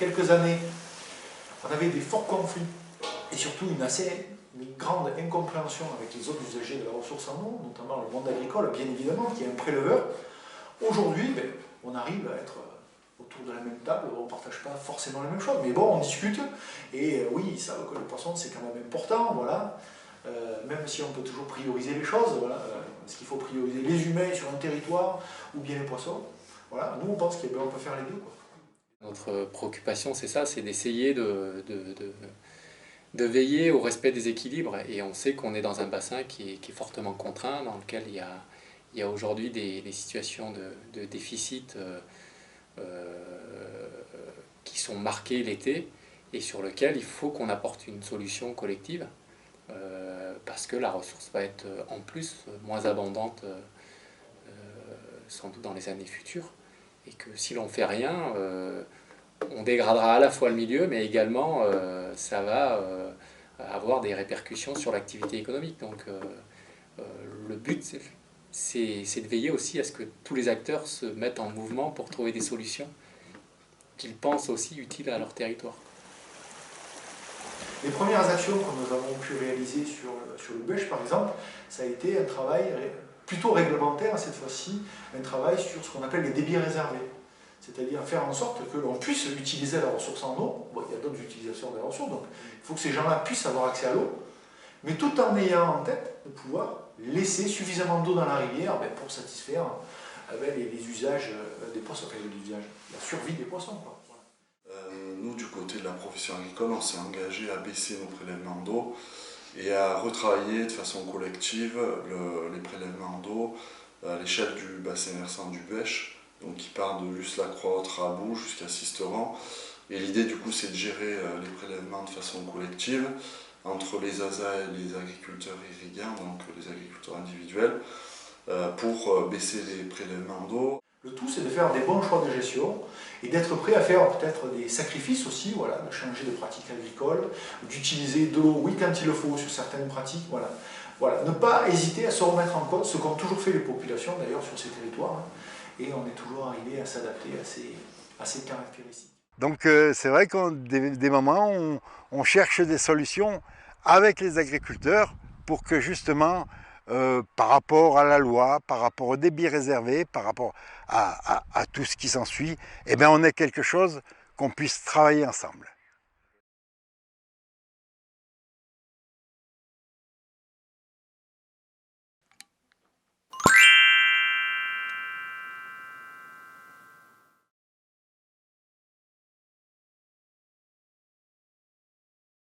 quelques années, on avait des forts conflits et surtout une grande incompréhension avec les autres usagers de la ressource en eau, notamment le monde agricole, bien évidemment, qui est un préleveur. Aujourd'hui, on arrive à être autour de la même table, on ne partage pas forcément les mêmes choses, mais bon, on discute, et oui, ils savent que le poisson c'est quand même important, voilà. Même si on peut toujours prioriser les choses, voilà, est-ce qu'il faut prioriser les humains sur un territoire ou bien les poissons? Voilà, nous on pense qu'on peut faire les deux, quoi. Notre préoccupation, c'est ça, c'est d'essayer de veiller au respect des équilibres. Et on sait qu'on est dans un bassin qui est fortement contraint, dans lequel il y a aujourd'hui des situations de déficit qui sont marquées l'été et sur lequel il faut qu'on apporte une solution collective parce que la ressource va être en plus moins abondante sans doute dans les années futures et que si l'on ne fait rien, on dégradera à la fois le milieu mais également ça va avoir des répercussions sur l'activité économique. Donc le but c'est de veiller aussi à ce que tous les acteurs se mettent en mouvement pour trouver des solutions qu'ils pensent aussi utiles à leur territoire. Les premières actions que nous avons pu réaliser sur le bêche, par exemple, ça a été un travail plutôt réglementaire cette fois-ci, un travail sur ce qu'on appelle les débits réservés. C'est-à-dire faire en sorte que l'on puisse utiliser la ressource en eau. Bon, il y a d'autres utilisateurs de la ressource, donc il faut que ces gens-là puissent avoir accès à l'eau, mais tout en ayant en tête de pouvoir laisser suffisamment d'eau dans la rivière pour satisfaire les usages des poissons, enfin la survie des poissons, quoi. Nous, du côté de la profession agricole, on s'est engagé à baisser nos prélèvements d'eau et à retravailler de façon collective les prélèvements d'eau à l'échelle du bassin versant du Bêche, donc qui part de Luce-la-Croix, Trabou jusqu'à Sisteron. Et l'idée, du coup, c'est de gérer les prélèvements de façon collective entre les ASA et les agriculteurs irriguants, donc les agriculteurs individuels, pour baisser les prélèvements d'eau. Le tout, c'est de faire des bons choix de gestion et d'être prêt à faire peut-être des sacrifices aussi, voilà, de changer de pratique agricole, d'utiliser de l'eau, oui, quand il le faut, sur certaines pratiques, voilà. Voilà. Ne pas hésiter à se remettre en cause, ce qu'ont toujours fait les populations d'ailleurs sur ces territoires, hein, et on est toujours arrivé à s'adapter à ces caractéristiques. Donc c'est vrai qu'à des moments, on cherche des solutions avec les agriculteurs pour que justement, par rapport à la loi, par rapport aux débits réservés, par rapport à tout ce qui s'ensuit, eh bien on ait quelque chose qu'on puisse travailler ensemble.